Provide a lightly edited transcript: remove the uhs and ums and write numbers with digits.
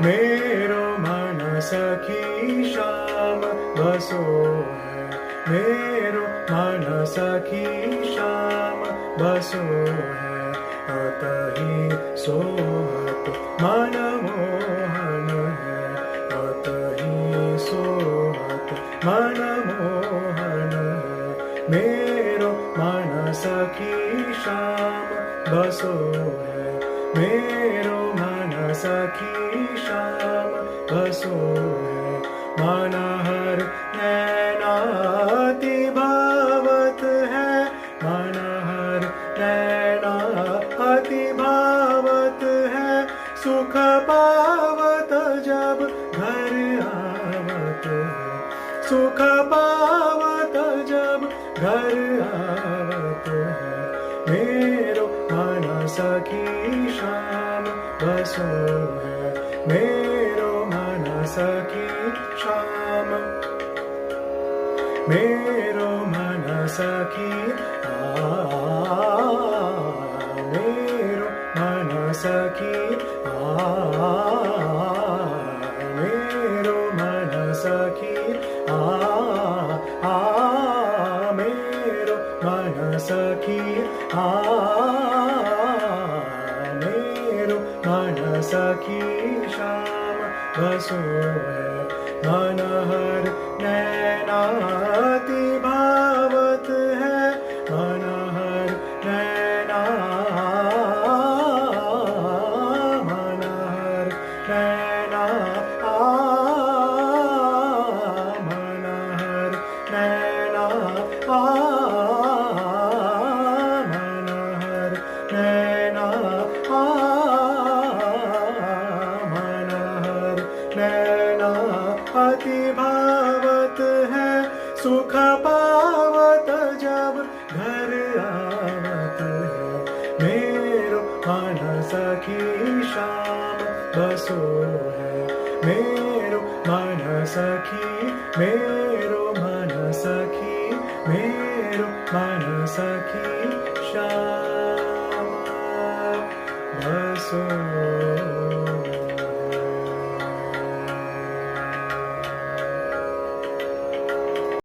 मेरो मन सखी श्याम बसो है, मेरो मन सखी श्याम बसो है, अतहि सोहत मन मोहन है, अतहि सोहत मन मोहन है, मेरो मन सखी श्याम बसो है, मेरो मन सखी श्याम बसो है, मनहर नैनाति भावत है, मनहर नैनाति भावत है, सुख पावत जब घर आवत है, सुख पावत जब घर आवत है, मेरो मन सखी श्याम बसो है, मेरो मन सखी श्याम, मेरो मन सखी मेरो मन सखी मेरो मन सखी मेरो मन सखी मेरो मन सखी श्याम बसो है, मनहर नैनाति भावत है, मनहर नैना मनहर नैना मनहर नैना मनहर नैना मनहर नैना अति भावत है, सुख पावत जब घर आवत है, मेरो मन सखी श्याम बसो है, मेरो मन सखी, मेरो मन सखी, मेरो मन सखी श्याम बसो